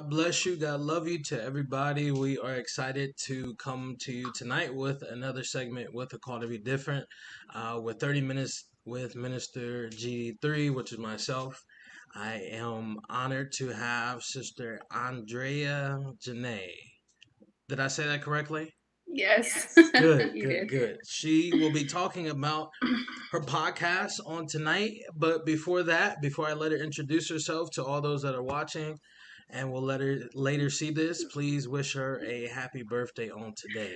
God bless you. God love you to everybody. We are excited to come to you tonight with another segment with a call to be different. With 30 minutes with Minister GD3, which is myself. I am honored to have Sister Anndrayea Janae. Did I say that correctly? Yes, Good, you good, did. good. She will be talking about her podcast on tonight. But before that, before I let her introduce herself to all those that are watching and will let her later see this, please wish her a happy birthday on today.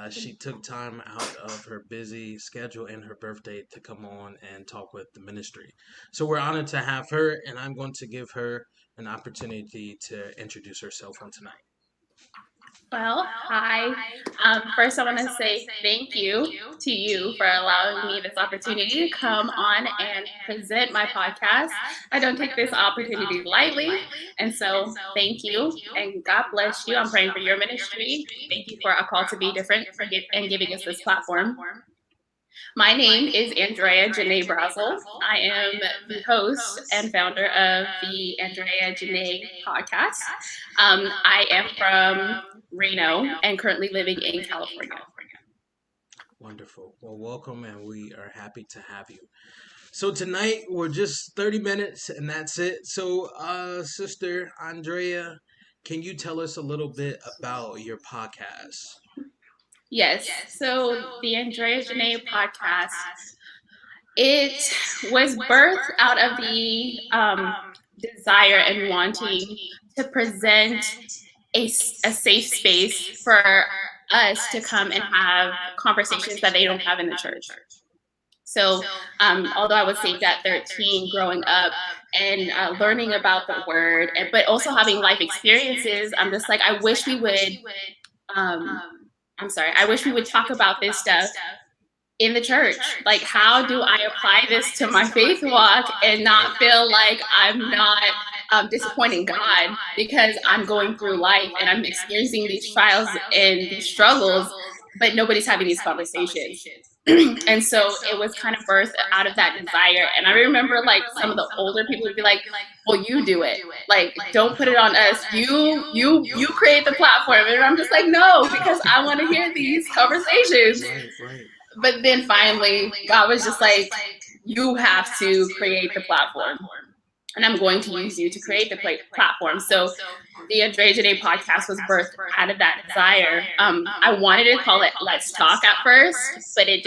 She took time out of her busy schedule and her birthday to come on and talk with the ministry. So we're honored to have her, and I'm going to give her an opportunity to introduce herself on tonight. Well, hi. First, I want to say thank you to you for allowing me this opportunity to come on and present my podcast. I don't take this opportunity lightly, and so thank you, and God bless you. I'm praying for your ministry. Thank you for a call to be different and giving us this platform. My name is Anndrayea Janae Brassel. I am the host and founder of the Anndrayea Janae podcast. I am from Reno and currently living in California. Wonderful. Well, welcome, and we are happy to have you. So tonight we're just 30 minutes, and that's it. So, Sister Anndrayea, can you tell us a little bit about your podcast? Yes, so the Anndrayea Janae podcast, it was birthed out of the desire and wanting to present a safe space for us to come and have conversations that they don't have in the church. So, although I was saved at 13, growing up and learning about the word, but also having life experiences, I'm just like, I wish we would, I wish we would talk about this stuff in the church. Like, how do I apply this to my faith walk and not feel like I'm not disappointing God because I'm going through life and I'm experiencing these trials and these struggles, but nobody's having these conversations. And so it was kind of birthed out of that desire. And I remember like some of the older people would be like, well, you do it. Like, don't put it on us. You create the platform. And I'm just like, no, because I want to hear these conversations. Right. But then finally, God was just like, you have to create the platform. And I'm going to use you to create the platform. So the Anndrayea Janae podcast was birthed out of that desire. I wanted to call it Let's Talk at first, but it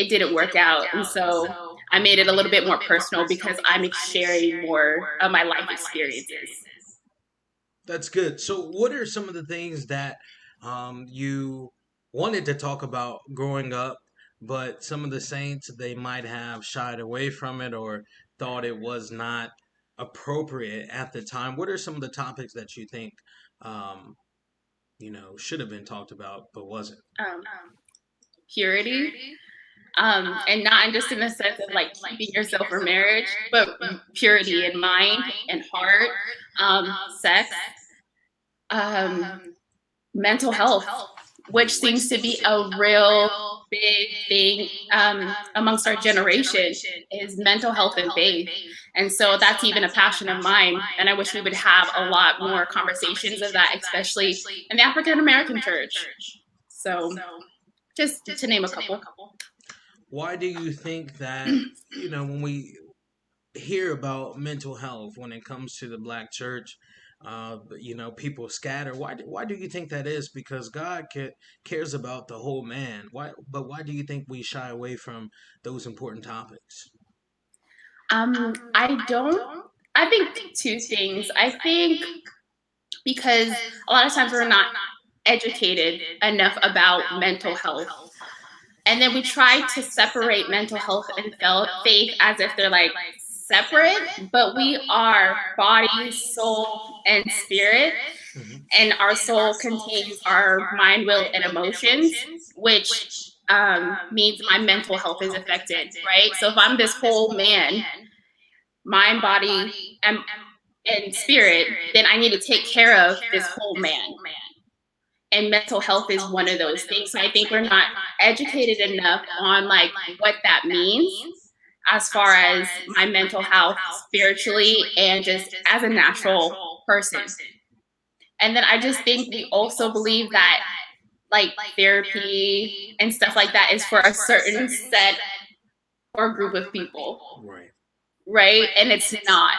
didn't work out. And so I made it a little bit more personal because I'm sharing more of my life experiences. That's good. So, what are some of the things that you wanted to talk about growing up, but some of the saints they might have shied away from it or thought it was not appropriate at the time? What are some of the topics that you think um, should have been talked about but wasn't? Purity. And not just in the sense of like keeping yourself for marriage, but purity in mind and heart, sex, mental health, which seems to be a real big thing amongst our generation, is mental health and faith. And so that's even a passion of mine. And I wish we would have a lot more conversations of that, especially in the African American church. So just to name a couple. Why do you think that, when we hear about mental health when it comes to the black church, people scatter? Why do you think that is? Because God cares about the whole man. Why do you think we shy away from those important topics? I think two things. I think because a lot of times we're not educated enough about mental health. And then we try to separate mental health and faith as if they're like separate, but we are body, soul, and spirit. And our soul contains our mind, will, and emotions, which means my mental health is affected, right? So if I'm this whole man, mind, body, and spirit, then I need to take care of this whole man. And mental health is one of those things. So I think we're not educated enough on like what that means as far as my mental health spiritually and just as a natural person. And then I just think we also believe that like therapy and stuff like that is for a certain set or group of people. Right. And it's not.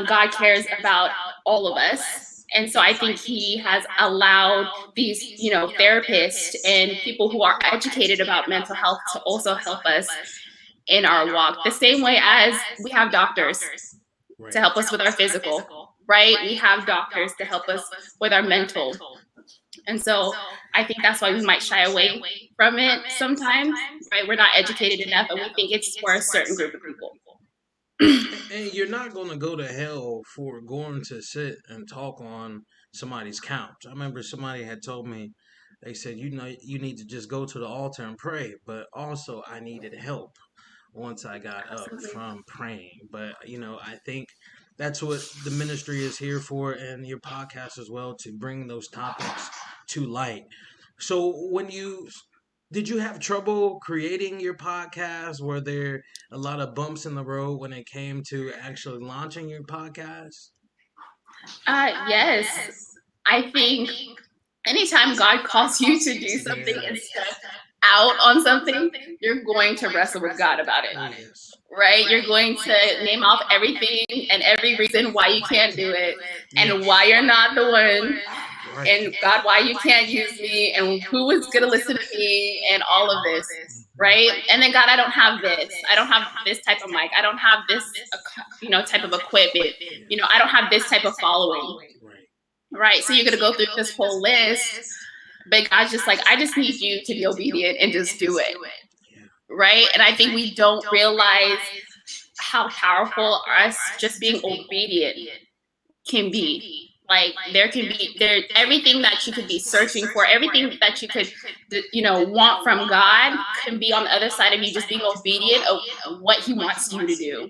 God cares about all of us. And so I think he has allowed these, therapists and people who are educated about mental health to also help us in our walk. The same way as we have doctors to help us with our physical, right? We have doctors to help us with our mental. And so I think that's why we might shy away from it sometimes, right? We're not educated enough and we think it's for a certain group of people. And you're not going to go to hell for going to sit and talk on somebody's couch. I remember somebody had told me, they said, you need to just go to the altar and pray. But also, I needed help once I got up from praying. But, I think that's what the ministry is here for, and your podcast as well, to bring those topics to light. So did you have trouble creating your podcast? Were there a lot of bumps in the road when it came to actually launching your podcast? Yes. I think anytime God calls you to do something and step out on something, you're going to wrestle with God about it. Right? You're going to name off everything and every reason why you can't do it and why you're not the one. And God, why you can't use me, and who is going to listen to me, and all of this, right? And then, God, I don't have this. I don't have this type of mic. I don't have this, type of equipment. I don't have this type of following, right? So you're going to go through this whole list, but God's just like, I just need you to be obedient and just do it, right? And I think we don't realize how powerful us just being obedient can be. Like there everything that you could be searching for, everything that you could, want from God can be on the other side of you just being obedient of what he wants you to do.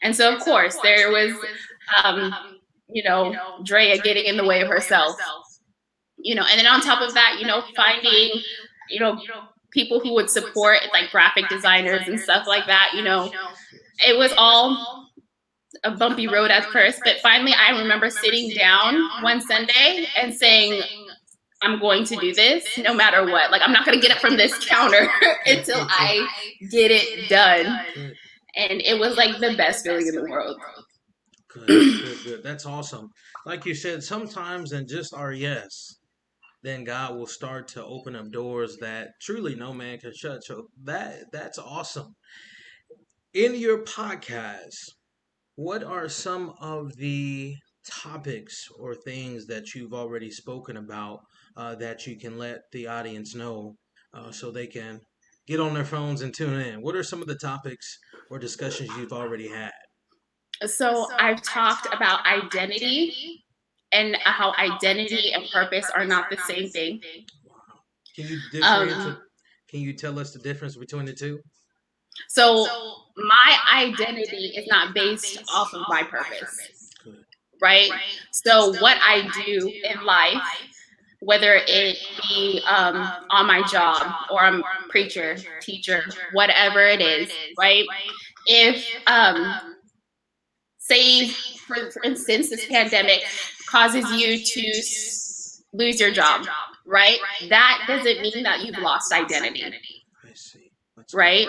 And so, of course, there was, Drea getting in the way of herself, and then on top of that, finding, people who would support, like graphic designers and stuff like that, it was all a bumpy road at first, but finally I remember sitting down one Sunday and saying, I'm going to do this no matter what. Like, I'm not going to get up from this counter until I get it done. And it was like the best feeling in the world. Good. That's awesome. Like you said, sometimes in just our yes, then God will start to open up doors that truly no man can shut. So that's awesome. In your podcast, what are some of the topics or things that you've already spoken about that you can let the audience know so they can get on their phones and tune in? What are some of the topics or discussions you've already had? So I've talked about identity and how identity and purpose are not the same thing. Wow. Can you tell us the difference between the two? So my identity is not based off of my purpose, right? So what I do in life, whether it be on my job or I'm a preacher, teacher, whatever it is, right? If, say, for instance, this pandemic causes you to lose your job, right? That doesn't mean that you've lost identity, right?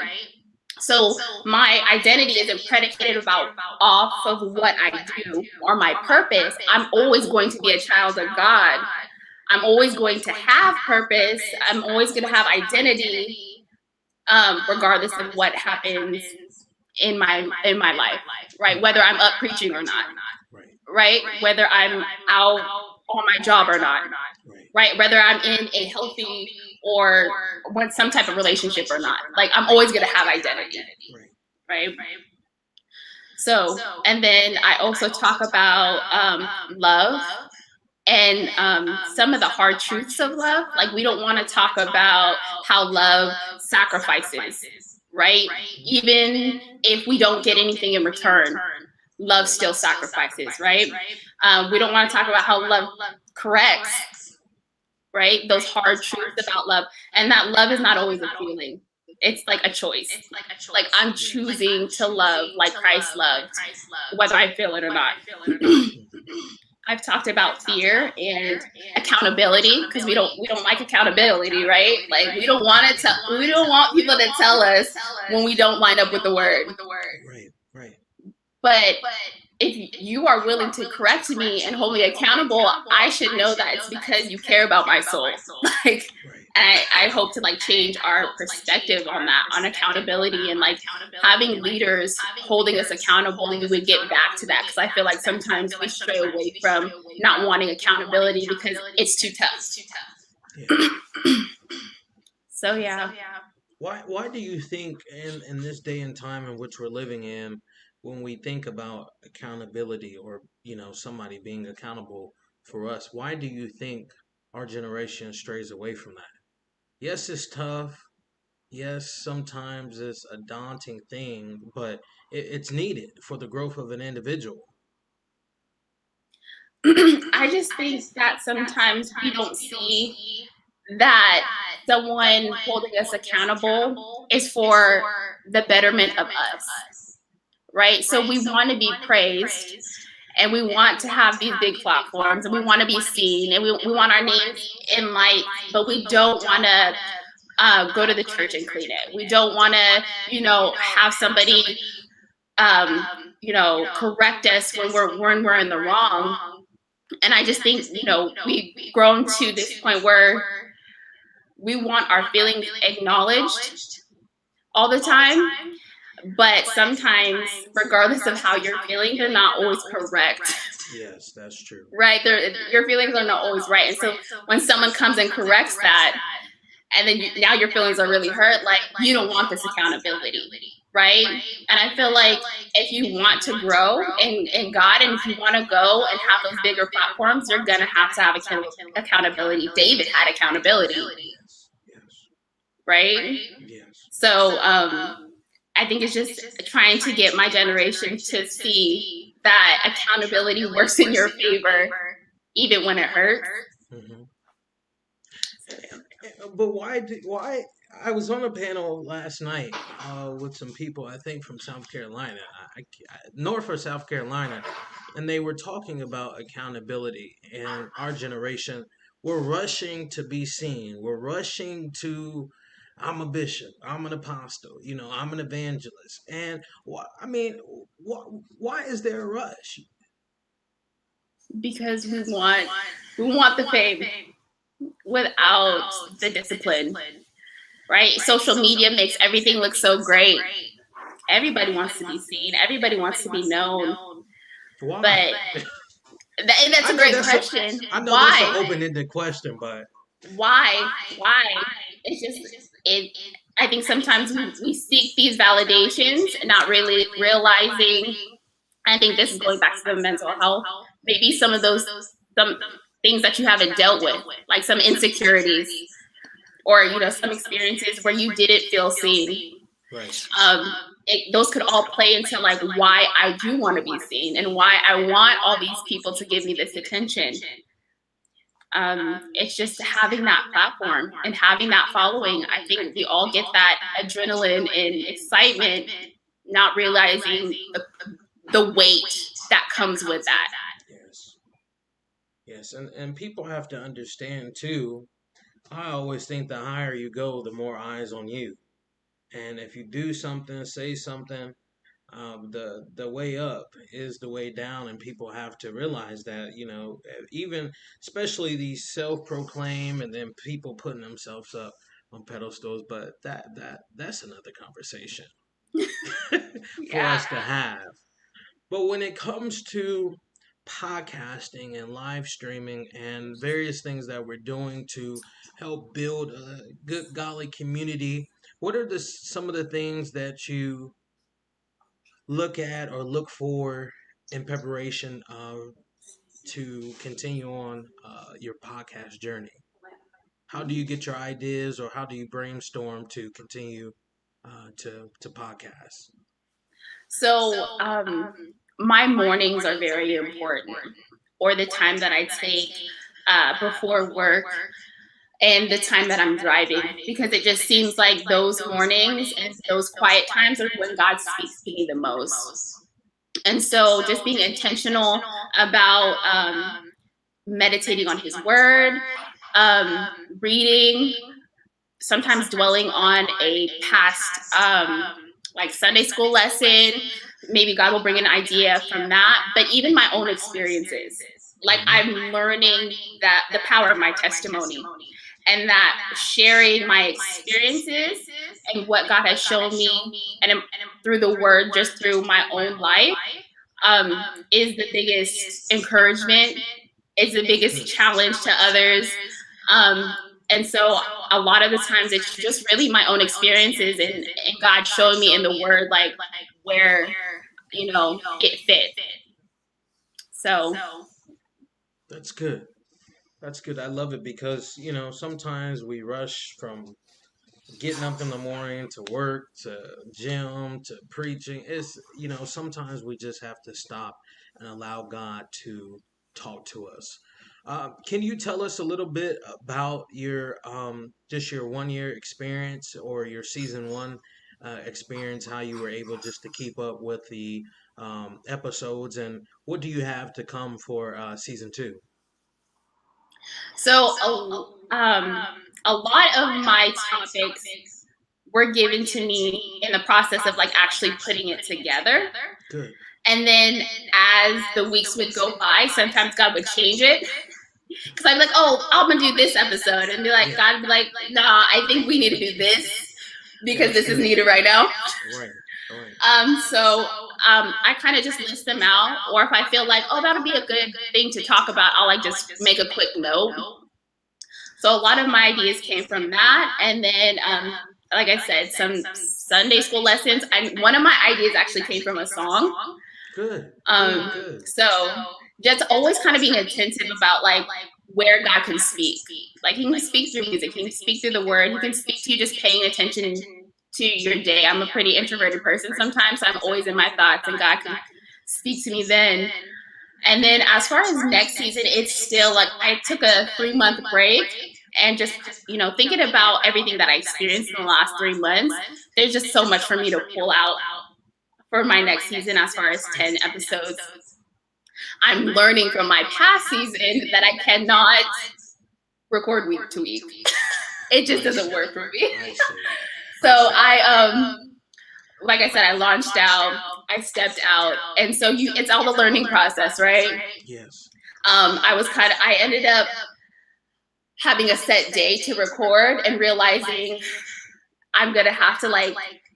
So my identity isn't predicated off of what I do or my purpose. I'm always going to be a child of God. I'm always going to have purpose. I'm always going to have identity, regardless of what happens in my life, right? Whether I'm up preaching or not, right? Whether I'm out on my job or not, right? Whether I'm in a healthy or some type of relationship or not. Like, I'm always going to have identity, right? So, and then I also talk about love and some of the hard truths of love. Like, we don't want to talk about how love sacrifices, right? Even if we don't get anything in return, love still sacrifices, right? We don't want to talk about how love corrects, right? Those hard truths about love. And that love is not always a feeling. It's like a choice. Like, I'm choosing to love like Christ loved, whether I feel it or not. I've talked about fear and accountability, because we don't like accountability, right? Like we don't want people to tell us when we don't line up with the word. Right, right. But if you are willing to correct me and hold me accountable, I should know that it's because you care about my soul. Like, and I hope to like change our perspective on that, on accountability, and like having leaders holding us accountable. We would get back to that, because I feel like sometimes we stray away from not wanting accountability because it's too tough. Yeah. So yeah. Why do you think in this day and time in which we're living in, when we think about accountability or, somebody being accountable for us, why do you think our generation strays away from that? Yes, it's tough. Yes, sometimes it's a daunting thing, but it's needed for the growth of an individual. I just think that sometimes we don't see that someone holding us accountable is for the betterment of us, right? So we want to be praised, and we want to have these big platforms, and we want to be seen, and we want our names in lights, but we don't want to go to the church and clean it. We don't want to, have somebody, correct us when we're in the wrong. And I just think, we've grown to this point where we want our feelings acknowledged all the time, but sometimes, regardless of how you're feeling, they're not always correct. Yes, that's true. Right? Your feelings are not always right. And so when someone comes and corrects that, and then now your feelings are really hurt, like, you don't want this accountability, right? And I feel like if you want to grow in God, and if you want to go and have those bigger platforms, you're going to have accountability. David had accountability, right? Yes. So I think it's just trying to get my generation to see that accountability works in your favor, even when it hurts. Mm-hmm. But why? I was on a panel last night with some people, I think from South Carolina, north of South Carolina, and they were talking about accountability and our generation. We're rushing to be seen. We're rushing to. I'm a bishop. I'm an apostle. I'm an evangelist. And why is there a rush? Because we want the fame without the discipline, right? Social media makes everything look so great. Everybody wants to be seen. Everybody wants to be known. Why? But and that's a great question. I know why? That's an open-ended question, but why? It's just it. I think sometimes we seek these validations, not really realizing. I think this is going back to the mental health. Maybe some things that you haven't dealt with, like some insecurities, or some experiences where you didn't feel seen. Right. Those could all play into like why I do want to be seen, and why I want all these people to give me this attention. It's just having that platform and having that following. I think we all get that adrenaline and excitement, not realizing the weight that comes with that. Yes, and people have to understand too. I always think the higher you go, the more eyes on you. And if you do something, say something, the way up is the way down, and people have to realize that. Even especially these self-proclaim, and then people putting themselves up on pedestals. But that's another conversation for us to have. But when it comes to podcasting and live streaming and various things that we're doing to help build a good golly community, what are some of the things that you look at or look for in preparation to continue on your podcast journey? How do you get your ideas, or how do you brainstorm to continue to podcast? So my mornings are very important, or the time that I take before work, and the time that I'm driving, because it just seems like those mornings and those quiet times are when God speaks to me the most. And so just being intentional about meditating on his word, reading, sometimes dwelling on a past like Sunday school lesson. Maybe God will bring an idea from that, but even my own experiences. Like I'm learning that the power of my testimony, and that sharing my experiences and what God has shown me and through the word, just through my own life, is the biggest encouragement, is the biggest challenge to others. And so a lot of the times it's just really my own experiences and God showing me in the word, like where, it fit. So That's good. That's good. I love it because, sometimes we rush from getting up in the morning to work to gym to preaching. Sometimes we just have to stop and allow God to talk to us. Can you tell us a little bit about your just your 1 year experience or your season one experience, how you were able just to keep up with the episodes, and what do you have to come for season two? So a lot of my topics were given to me in the process of like actually putting it together. Good. And then as the weeks would go by, sometimes God would change it. Because I'd be like, oh, I'm going to do this episode. And be like, God would be like, nah, I think we need to do this because this is needed right now. Right. I kind of just list them out. Or if I feel like, oh, that'll be a good thing to talk about, I'll like just make a quick note. So a lot of my ideas came from that. And then, like I said, some Sunday school lessons. One of my ideas actually came from a song. Good. So just always kind of being attentive about like where God can speak. Like he can speak through music, he can speak through the word, he can speak to you just paying attention to your day. I'm a pretty introverted person sometimes, so I'm always in my thoughts, and God can speak to me then. And then as far as next season, it's still like I took a 3-month break and just, thinking about everything that I experienced in the last 3 months. There's just so much for me to pull out for my next season as far as 10 episodes. I'm learning from my past season that I cannot record week to week. It just doesn't work for me. So I, like I said, I launched out, I stepped out. And so it's all the learning process, right? Yes. I ended up having a set day to record and realizing I'm going to have to like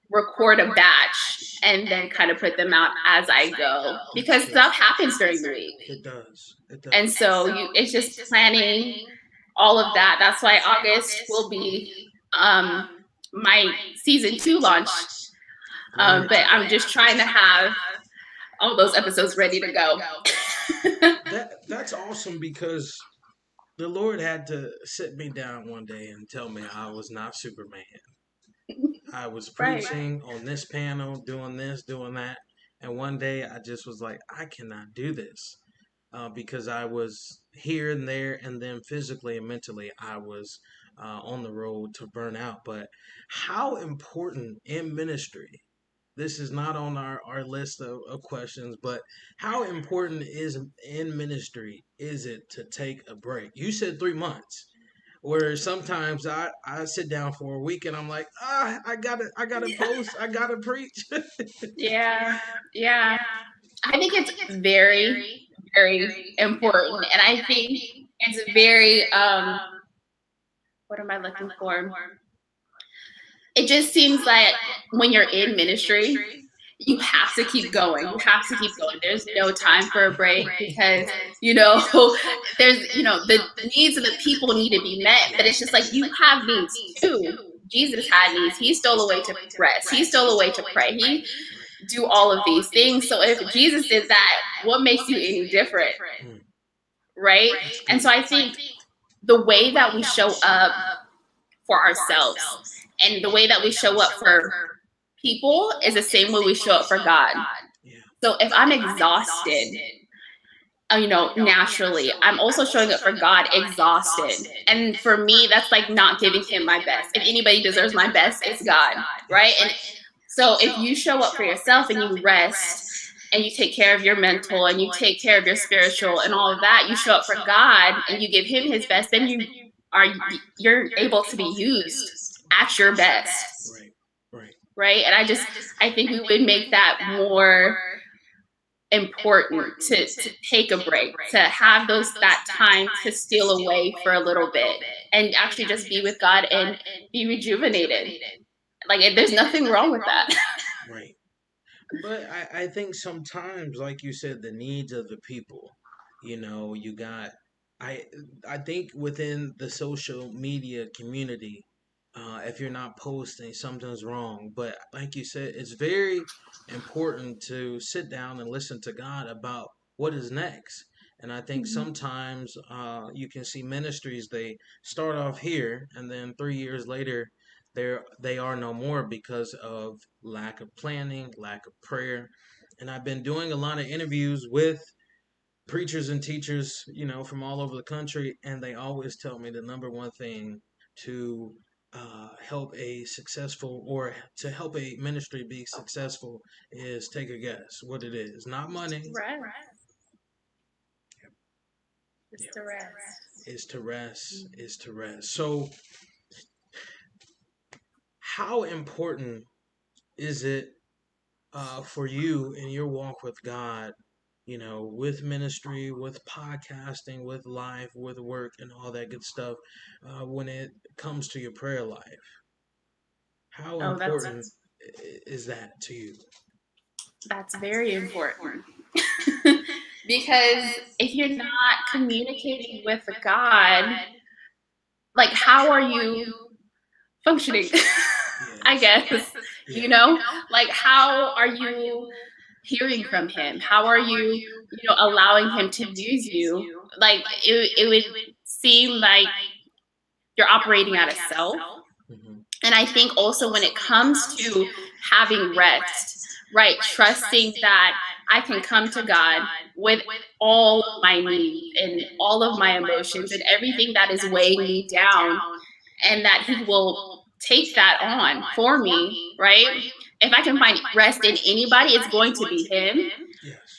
record a batch and then kind of put them out as I go, because stuff happens during the week. It does. And so it's just planning all of that. That's why August will be my season 2 launch. But I'm just trying to have all those episodes ready to go. That's awesome, because the Lord had to sit me down one day and tell me I was not Superman. I was preaching on this panel, doing this, doing that. And one day I just was like, I cannot do this. Because I was here and there, and then physically and mentally I was on the road to burn out. But how important in ministry, this is not on our list of questions, but how important is in ministry is it to take a break? You said 3 months. Where sometimes I sit down for a week and I'm like, I gotta post, I gotta preach. Yeah. I think it's very, very important. And I think it's very, what am I looking for? It just seems like when you're in ministry, you have to keep going. You have to keep going. There's no time for a break, because, there's, the needs of the people need to be met, but it's just like you have needs too. Jesus had needs. He stole away to rest. He stole away to pray. He do all of these things. So if Jesus did that, what makes you any different? Right? And so I think the way that we show up for ourselves and the way that we show up for people is the same way we show up for God. So if I'm exhausted, naturally, I'm also showing up for God exhausted. And for me, that's like not giving him my best. If anybody deserves my best, it's God, right? And so if you show up for yourself and you rest and you take care of your mental and you take care of your spiritual and all of that, you show up for God and you give him his best, then you're able to be used at your best. Right. And I think we would make that more important to take a break, to have that time to steal away for a little bit and actually just be with God and be rejuvenated. Like, there's nothing wrong with that. Right. But I think sometimes, like you said, the needs of the people, you got, I, I think within the social media community, if you're not posting, something's wrong. But like you said, it's very important to sit down and listen to God about what is next. And I think sometimes you can see ministries, they start off here and then 3 years later they are no more because of lack of planning, lack of prayer. And I've been doing a lot of interviews with preachers and teachers, from all over the country, and they always tell me the number one thing to help a successful or to help a ministry be successful is, take a guess what it is. Not money. Rest. It's to rest. Is to rest. Is to rest. So, how important is it for you in your walk with God, with ministry, with podcasting, with life, with work, and all that good stuff, when it comes to your prayer life? How important is that to you? That's very important. Because if you're not communicating with God, like, how are you functioning? I guess, like, how are you hearing from him? How are you, allowing him to use you? Like, it would seem like you're operating out of self. And I think also when it comes to having rest, right, trusting that I can come to God with all of my needs and all of my emotions and everything that is weighing me down, and that he will take that on for me, right? If I can find rest in anybody, it's going to be him.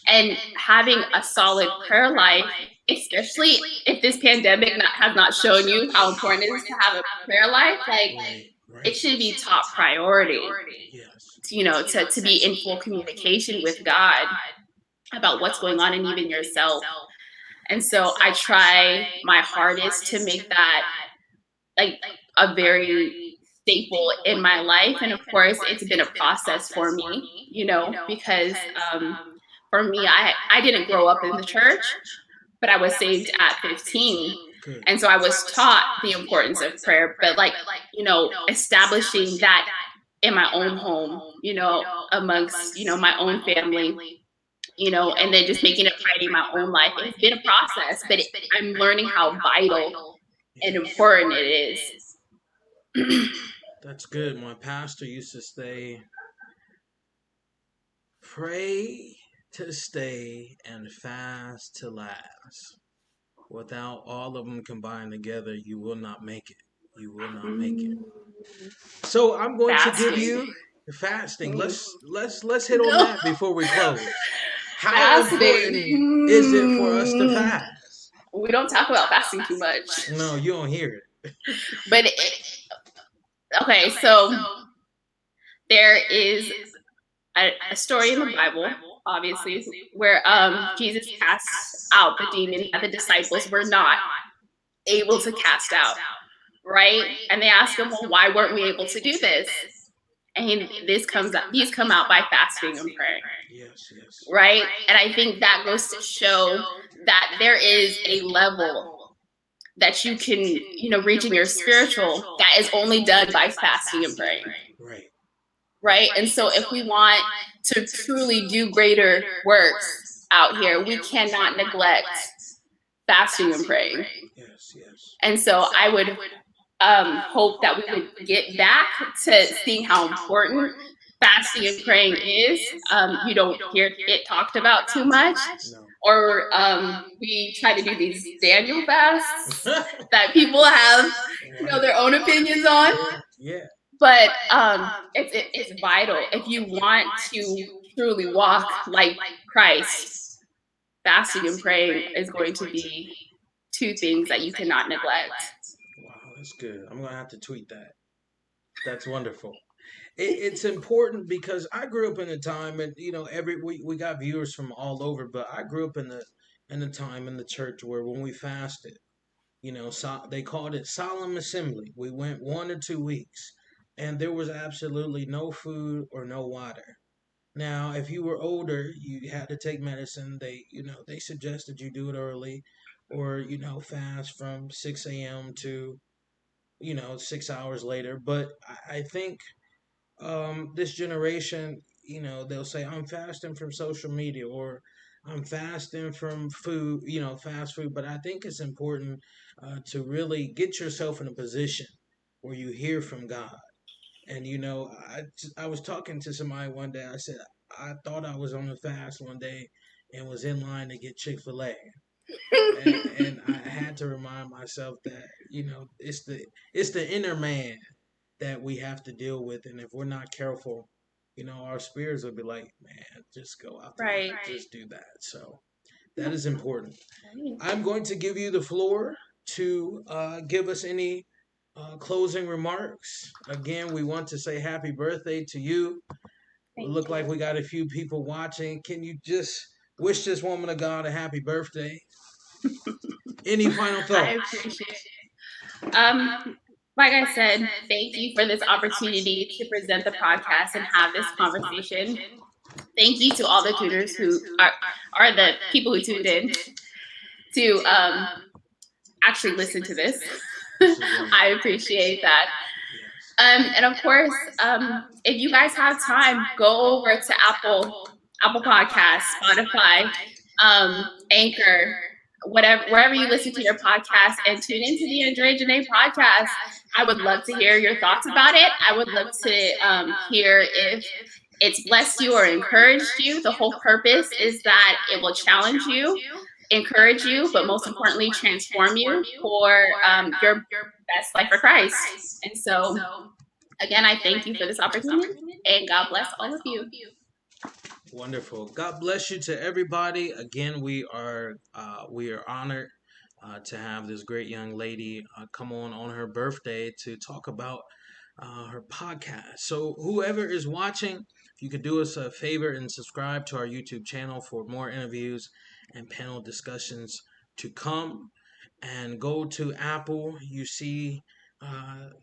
And having a solid prayer life, especially if this pandemic has not shown you how important it is to have a prayer life, like, it should be top priority, to be in full communication with God about what's going on and even yourself. And so I try my hardest to make that like a very staple in my life. And of course, it's been a process for me, because for me, I didn't grow up in the church, but I was saved at 15. And so I was taught the importance of prayer, but establishing that in my own home, amongst, my own family, and then just making it priority in my own life. It's been a process, but I'm learning how vital and important it is. That's good. My pastor used to say, pray to stay and fast to last. Without all of them combined together, you will not make it. You will not make it. So I'm going to give you fasting. Let's hit on that before we close. How important is it for us to fast? We don't talk about fasting too much. No, you don't hear it. But okay, so there is a story in the Bible, obviously, where Jesus cast out the demon that the disciples were not able to cast out, right? And they asked him, well, why weren't we able to do this? And these come out by fasting and praying. Yes. Right? And I think that goes to show that there is a level that you can, reach in your spiritual that is only done by fasting and praying. Right? And so if we want to truly do greater works out here, we cannot neglect fasting and praying. Yes. And so I would hope that we would get back to seeing how important fasting and praying is. You don't hear it talked about too much. No. Or we try to do these Daniel fasts that people have, their own opinions on. Yeah. But it's vital if you want to truly walk like Christ, fasting and praying is going to be two things that you cannot neglect. Wow, that's good. I'm gonna have to tweet that. That's wonderful. It's important because I grew up in a time, and every we got viewers from all over, but I grew up in the time in the church where when we fasted, they called it solemn assembly. We went 1 or 2 weeks, and there was absolutely no food or no water. Now, if you were older, you had to take medicine. They suggested you do it early, or fast from 6 a.m. to 6 hours later. But I think this generation, they'll say, I'm fasting from social media, or I'm fasting from food, fast food. But I think it's important to really get yourself in a position where you hear from God. And I was talking to somebody one day. I said I thought I was on a fast one day and was in line to get Chick-fil-A, and I had to remind myself that it's the inner man that we have to deal with, and if we're not careful, our spirits will be like, man, just go out there, Right. just do that. So that is important. I'm going to give you the floor to give us any closing remarks. Again, we want to say happy birthday to you. Thank Look like you. we got a few people watching. Can you just wish this woman of God a happy birthday? Any final I thoughts? appreciate it. Like I said, thank you for this opportunity to present the podcast and have this conversation. Thank you to all the tuners who are the people who tuned in to actually listen to this. I appreciate that. And of course, if you guys have time, go over to Apple Podcasts, Spotify, Anchor, whatever, wherever you listen to your podcast, and tune into the Anndrayea Janae podcast. I would love to hear your thoughts about it. I would love to hear if it's blessed you or encouraged you. The whole purpose is that it will challenge you, encourage you, but most importantly, transform you for your best life for Christ. And so, again, I thank you for this opportunity, and God bless all of you. Wonderful. God bless you to everybody. Again, we are honored to have this great young lady come on her birthday to talk about her podcast. So whoever is watching, if you could do us a favor and subscribe to our YouTube channel for more interviews and panel discussions to come, and go to Apple. You see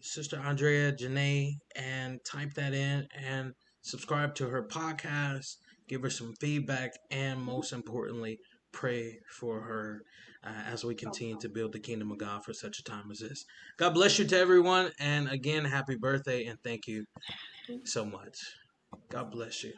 Sister Anndrayea Janae, and type that in and subscribe to her podcast. Give her some feedback, and most importantly, pray for her as we continue to build the kingdom of God for such a time as this. God bless you to everyone, and again, happy birthday, and thank you so much. God bless you.